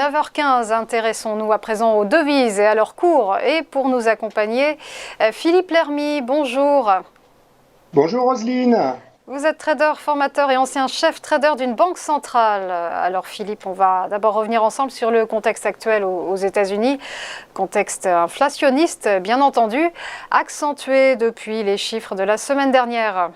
9h15, intéressons-nous à présent aux devises et à leur cours. Et pour nous accompagner, Philippe Lermy, bonjour. Bonjour Roselyne. Vous êtes trader, formateur et ancien chef trader d'une banque centrale. Alors Philippe, on va d'abord revenir ensemble sur le contexte actuel aux États-Unis. Contexte inflationniste, bien entendu, accentué depuis les chiffres de la semaine dernière.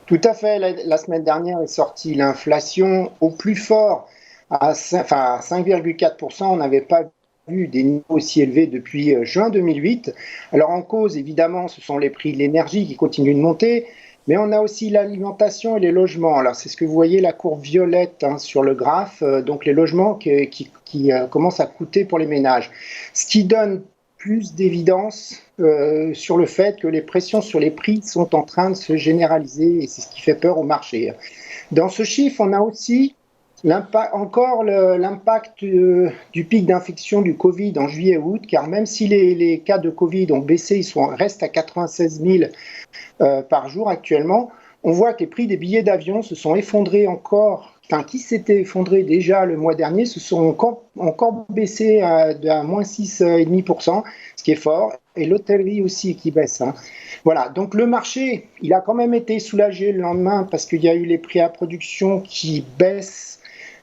Tout à fait, la semaine dernière est sortie l'inflation au plus fort à 5,4%. On n'avait pas vu des niveaux aussi élevés depuis juin 2008. Alors en cause, évidemment, ce sont les prix de l'énergie qui continuent de monter, mais on a aussi l'alimentation et les logements. Alors c'est ce que vous voyez, la courbe violette sur le graphe, donc les logements qui commencent à coûter pour les ménages. Ce qui donne plus d'évidence sur le fait que les pressions sur les prix sont en train de se généraliser et c'est ce qui fait peur au marché. Dans ce chiffre, on a aussi l'impact du pic d'infection du Covid en juillet-août, car même si les cas de Covid ont baissé, restent à 96 000 par jour actuellement, on voit que les prix des billets d'avion se sont effondrés qui s'étaient effondrés déjà le mois dernier, se sont encore baissés à moins 6,5%, ce qui est fort, et l'hôtellerie aussi qui baisse. Voilà, donc le marché, il a quand même été soulagé le lendemain parce qu'il y a eu les prix à production qui baissent,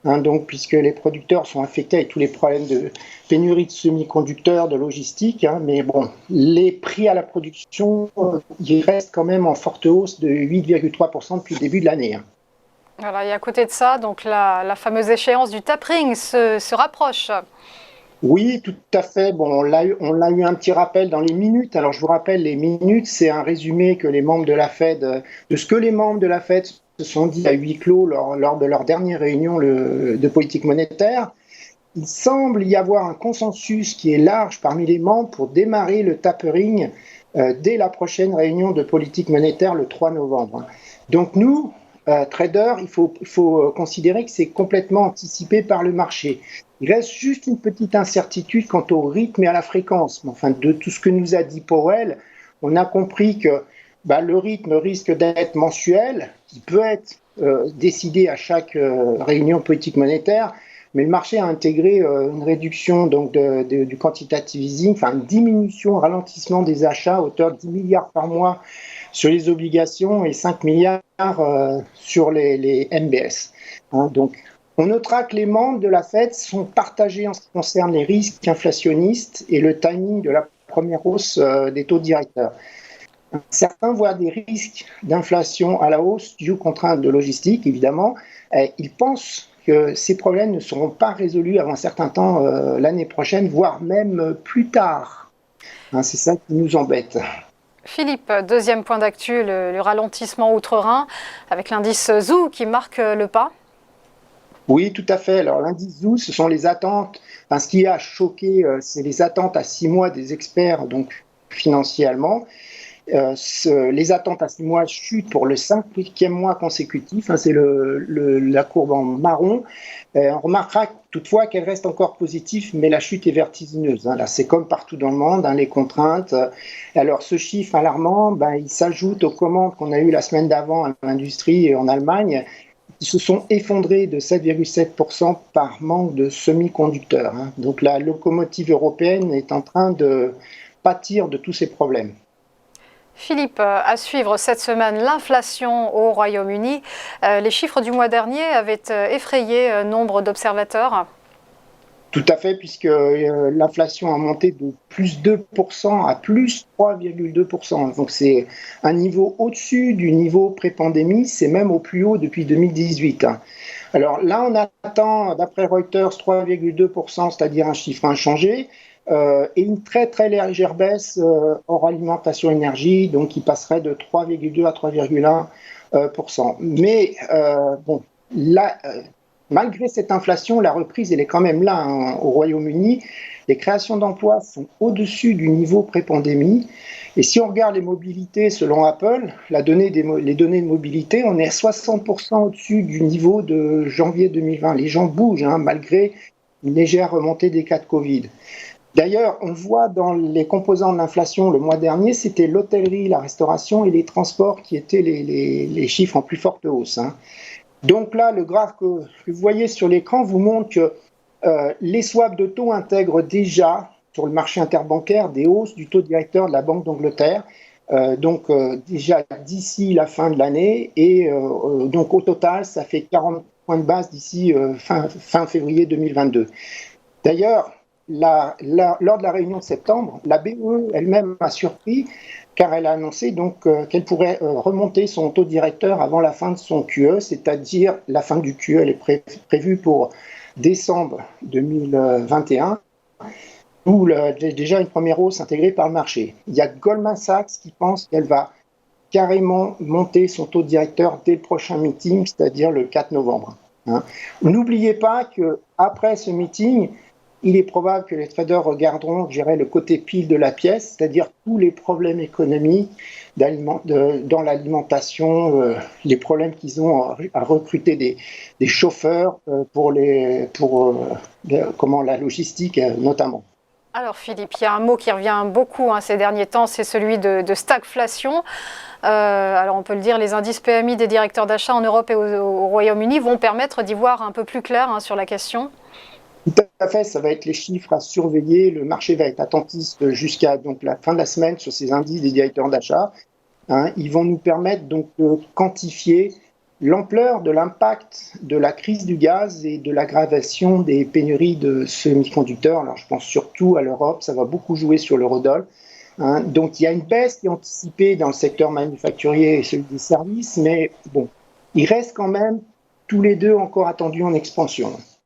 donc puisque les producteurs sont affectés avec tous les problèmes de pénurie de semi-conducteurs, de logistique, mais bon, les prix à la production, ils restent quand même en forte hausse de 8,3% depuis le début de l'année. Voilà, et à côté de ça, donc la fameuse échéance du tapering se rapproche. Oui, tout à fait. Bon, on l'a eu un petit rappel dans les minutes. Alors, je vous rappelle, les minutes, c'est un résumé que les membres de la Fed, de ce que les membres de la Fed se sont dit à huis clos lors de leur dernière réunion de politique monétaire. Il semble y avoir un consensus qui est large parmi les membres pour démarrer le tapering dès la prochaine réunion de politique monétaire le 3 novembre. Donc, nous, traders, il faut considérer que c'est complètement anticipé par le marché. Il reste juste une petite incertitude quant au rythme et à la fréquence. Enfin, de tout ce que nous a dit Powell, on a compris que le rythme risque d'être mensuel, qui peut être décidé à chaque réunion politique monétaire, mais le marché a intégré une réduction donc, du quantitative easing, enfin une diminution, un ralentissement des achats à hauteur de 10 milliards par mois sur les obligations et 5 milliards sur les MBS. Donc, on notera que les membres de la Fed sont partagés en ce qui concerne les risques inflationnistes et le timing de la première hausse des taux directeurs. Certains voient des risques d'inflation à la hausse dus aux contraintes de logistique, évidemment. Ils pensent que ces problèmes ne seront pas résolus avant un certain temps l'année prochaine, voire même plus tard. C'est ça qui nous embête. Philippe, deuxième point d'actu, le ralentissement outre-Rhin, avec l'indice ZOO qui marque le pas. Oui, tout à fait. Alors l'indice ZOO, ce sont les attentes. Enfin, ce qui a choqué, c'est les attentes à 6 mois des experts, donc financiers allemands. Les attentes à 6 mois chutent pour le 5e mois consécutif. C'est la courbe en marron. On remarquera toutefois qu'elle reste encore positive, mais la chute est vertigineuse. Là, c'est comme partout dans le monde, les contraintes. Alors, ce chiffre alarmant, il s'ajoute aux commandes qu'on a eues la semaine d'avant à l'industrie et en Allemagne, qui se sont effondrés de 7,7% par manque de semi-conducteurs. Donc la locomotive européenne est en train de pâtir de tous ces problèmes. Philippe, à suivre cette semaine l'inflation au Royaume-Uni. Les chiffres du mois dernier avaient effrayé nombre d'observateurs. Tout à fait, puisque l'inflation a monté de plus 2% à plus 3,2%. Donc c'est un niveau au-dessus du niveau pré-pandémie, c'est même au plus haut depuis 2018. Alors là, on attend, d'après Reuters, 3,2%, c'est-à-dire un chiffre inchangé, et une très très légère baisse hors alimentation énergie, donc qui passerait de 3,2 à 3,1%. Mais bon, là... Malgré cette inflation, la reprise elle est quand même là au Royaume-Uni. Les créations d'emplois sont au-dessus du niveau pré-pandémie. Et si on regarde les mobilités, selon Apple, les données de mobilité, on est à 60% au-dessus du niveau de janvier 2020. Les gens bougent malgré une légère remontée des cas de Covid. D'ailleurs, on voit dans les composants de l'inflation le mois dernier, c'était l'hôtellerie, la restauration et les transports qui étaient les chiffres en plus forte hausse. Donc là, le graphe que vous voyez sur l'écran vous montre que Les swaps de taux intègrent déjà sur le marché interbancaire des hausses du taux directeur de la Banque d'Angleterre, déjà d'ici la fin de l'année, et donc au total, ça fait 40 points de base d'ici fin février 2022. D'ailleurs, lors de la réunion de septembre, la BE elle-même a surpris car elle a annoncé donc qu'elle pourrait remonter son taux directeur avant la fin de son QE, c'est-à-dire la fin du QE, elle est prévue pour décembre 2021, où déjà une première hausse intégrée par le marché. Il y a Goldman Sachs qui pense qu'elle va carrément monter son taux directeur dès le prochain meeting, c'est-à-dire le 4 novembre. N'oubliez pas qu'après ce meeting, il est probable que les traders regarderont, je dirais, le côté pile de la pièce, c'est-à-dire tous les problèmes économiques dans l'alimentation, les problèmes qu'ils ont à recruter des chauffeurs pour la logistique notamment. Alors Philippe, il y a un mot qui revient beaucoup ces derniers temps, c'est celui de stagflation. Alors on peut le dire, les indices PMI des directeurs d'achat en Europe et au Royaume-Uni vont permettre d'y voir un peu plus clair sur la question. Tout à fait, ça va être les chiffres à surveiller. Le marché va être attentiste jusqu'à la fin de la semaine sur ces indices des directeurs d'achat. Ils vont nous permettre donc de quantifier l'ampleur de l'impact de la crise du gaz et de l'aggravation des pénuries de semi-conducteurs. Alors je pense surtout à l'Europe, ça va beaucoup jouer sur l'eurodoll. Donc il y a une baisse qui est anticipée dans le secteur manufacturier et celui des services, mais bon, ils restent quand même tous les deux encore attendus en expansion.